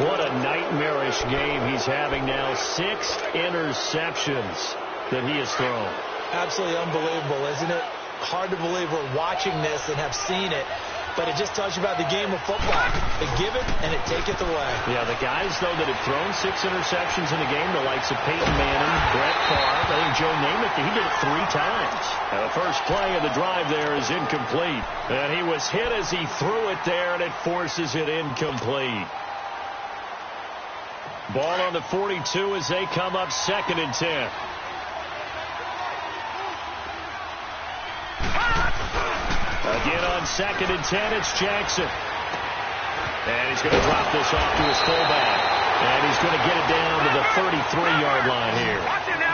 What a nightmarish game he's having now. 6 interceptions that he has thrown. Absolutely unbelievable, isn't it? Hard to believe we're watching this and have seen it. But it just tells you about the game of football. They give it, and it taketh away. Yeah, the guys, though, that have thrown 6 interceptions in a game, the likes of Peyton Manning, Brett Favre, I think Joe Namath, he did it 3 times. And the first play of the drive there is incomplete. And he was hit as he threw it there, and it forces it incomplete. Ball on the 42 as they come up 2nd and 10. Again on 2nd and 10, it's Jackson. And he's going to drop this off to his fullback. And he's going to get it down to the 33-yard line here.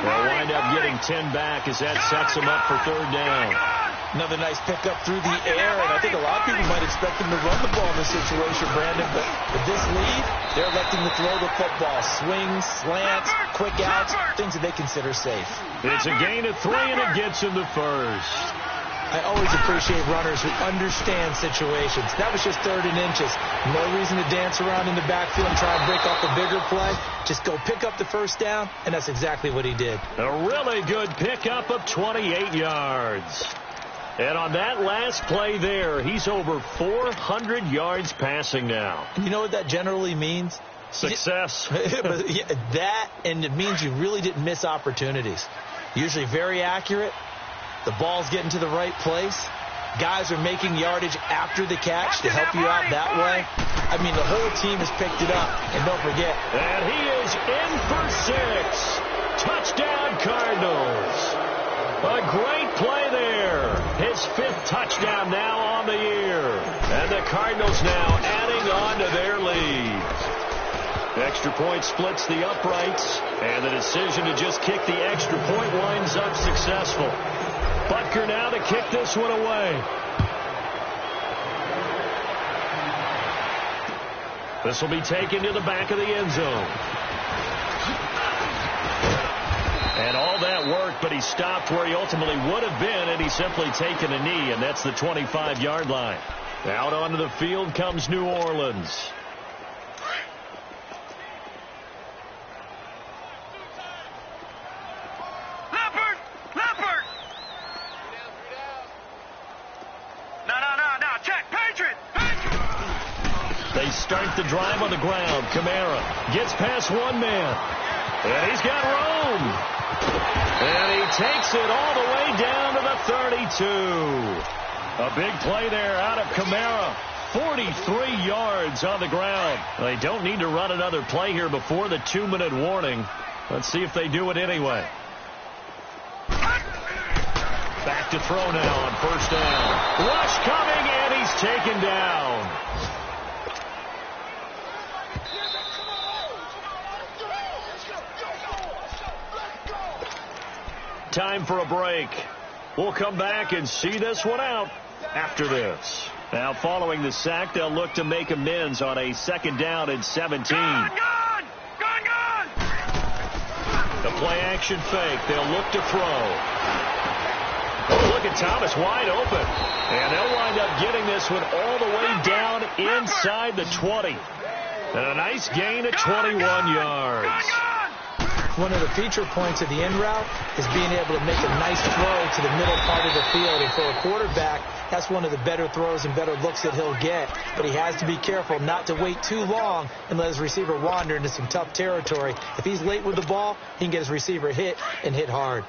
They'll wind up getting 10 back as that sets him up for 3rd down. Another nice pickup through the air, and I think a lot of people might expect him to run the ball in this situation, Brandon. But with this lead, they're electing to throw the football. Swings, slants, quick outs, things that they consider safe. It's a gain of 3, and it gets him to first. I always appreciate runners who understand situations. That was just 3rd and inches. No reason to dance around in the backfield and try and break off a bigger play. Just go pick up the first down, and that's exactly what he did. A really good pickup of 28 yards. And on that last play there, he's over 400 yards passing now. And you know what that generally means? Success. That, and it means you really didn't miss opportunities. Usually very accurate. The ball's getting to the right place. Guys are making yardage after the catch to help you out that way. I mean, the whole team has picked it up. And don't forget. And he is in for 6. Touchdown, Cardinals. A great play there. His 5th touchdown now on the year. And the Cardinals now adding on to their lead. Extra point splits the uprights. And the decision to just kick the extra point winds up successful. Butker now to kick this one away. This will be taken to the back of the end zone. And all that work, but he stopped where he ultimately would have been, and he's simply taken a knee, and that's the 25-yard line. Out onto the field comes New Orleans. Start the drive on the ground. Kamara gets past one man. And he's got room. And he takes it all the way down to the 32. A big play there out of Kamara. 43 yards on the ground. They don't need to run another play here before the 2-minute warning. Let's see if they do it anyway. Back to throw now on first down. Rush coming, and he's taken down. Time for a break. We'll come back and see this one out after this. Now, following the sack, they'll look to make amends on a 2nd down and 17. Gone! The play-action fake. They'll look to throw. Oh, look at Thomas wide open. And they'll wind up getting this one all the way down inside the 20. And a nice gain of 21 yards. One of the feature points of the end route is being able to make a nice throw to the middle part of the field. And for a quarterback, that's one of the better throws and better looks that he'll get. But he has to be careful not to wait too long and let his receiver wander into some tough territory. If he's late with the ball, he can get his receiver hit and hit hard.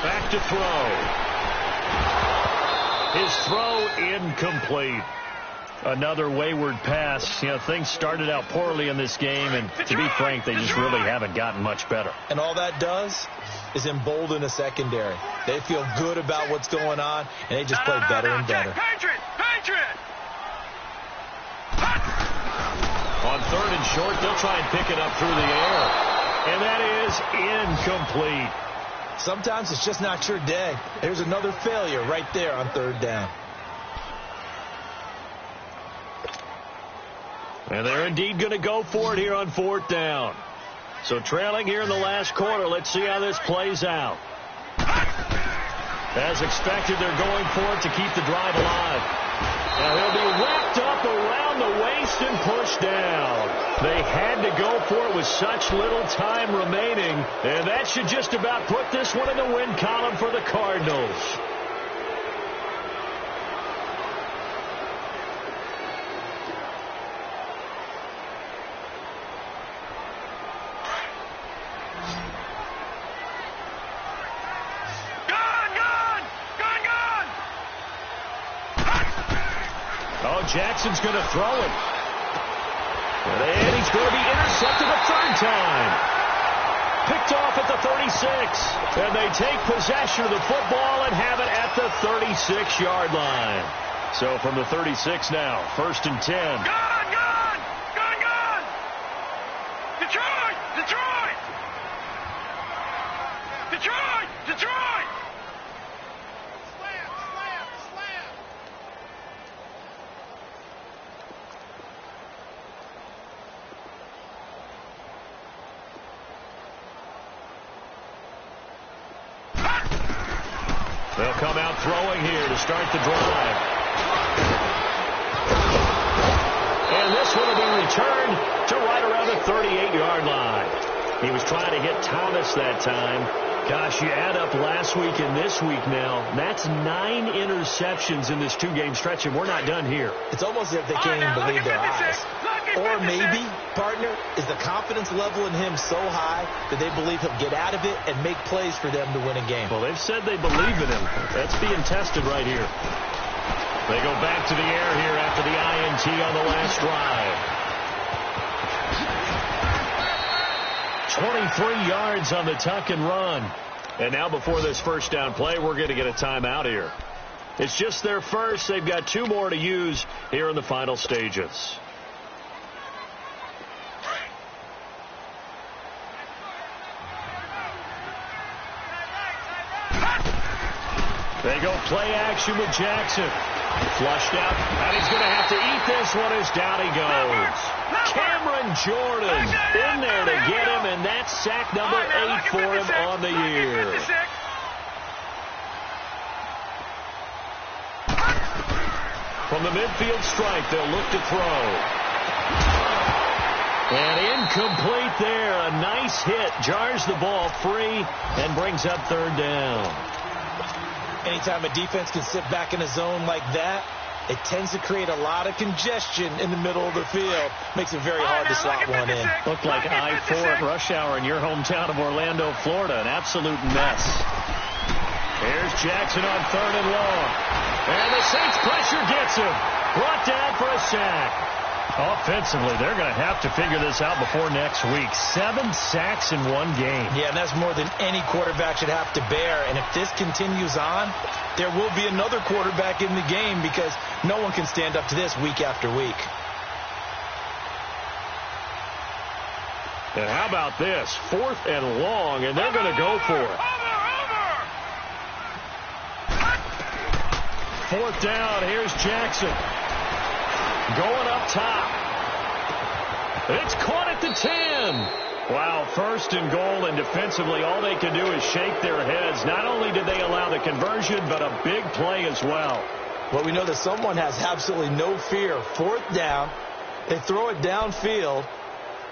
Back to throw. His throw incomplete. Another wayward pass. You know, things started out poorly in this game, and to be frank, they just really haven't gotten much better. And all that does is embolden the secondary. They feel good about what's going on, and they just play better and better. Patriot! On 3rd and short, they'll try and pick it up through the air. And that is incomplete. Sometimes it's just not your day. There's another failure right there on 3rd down. And they're indeed going to go for it here on 4th down. So trailing here in the last quarter. Let's see how this plays out. As expected, they're going for it to keep the drive alive. Now he'll be wrapped up around the waist and pushed down. They had to go for it with such little time remaining. And that should just about put this one in the win column for the Cardinals. Jackson's going to throw it. And he's going to be intercepted a 3rd time. Picked off at the 36. And they take possession of the football and have it at the 36-yard line. So from the 36 now, 1st and 10. Gone! Detroit! They'll come out throwing here to start the drive. And this one will be returned to right around the 38-yard line. He was trying to hit Thomas that time. Gosh, you add up last week and this week now, that's 9 interceptions in this 2-game stretch, and we're not done here. It's almost as if they can't even believe their eyes. Or maybe, partner, is the confidence level in him so high that they believe he'll get out of it and make plays for them to win a game. Well, they've said they believe in him. That's being tested right here. They go back to the air here after the INT on the last drive. 23 yards on the tuck and run. And now before this first down play, we're going to get a timeout here. It's just their first. They've got 2 more to use here in the final stages. They go play action with Jackson. Flushed out, and he's going to have to eat this one as down he goes. Cameron Jordan in there to get him, and that's sack number 8 for him on the year. From the midfield stripe, they'll look to throw. And incomplete there. A nice hit. Jars the ball free and brings up 3rd down. Anytime a defense can sit back in a zone like that, it tends to create a lot of congestion in the middle of the field. Makes it very hard to slot one in. Looked like I-4 at rush hour in your hometown of Orlando, Florida. An absolute mess. Here's Jackson on 3rd and long. And the Saints pressure gets him. Brought down for a sack. Offensively, they're going to have to figure this out before next week. 7 sacks in one game. Yeah, and that's more than any quarterback should have to bear. And if this continues on, there will be another quarterback in the game because no one can stand up to this week after week. And how about this? 4th and long, and they're going to go for it. 4th down, here's Jackson. Going up top. It's caught at the 10. Wow, 1st and goal, and defensively all they can do is shake their heads. Not only did they allow the conversion, but a big play as well. Well, we know that someone has absolutely no fear. 4th down. They throw it downfield.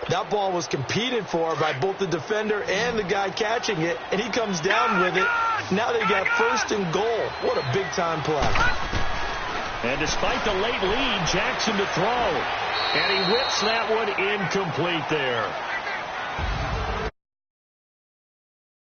That ball was competed for by both the defender and the guy catching it, and he comes down with it. Now they got 1st and goal. What a big-time play. And despite the late lead, Jackson to throw. And he whips that one incomplete there.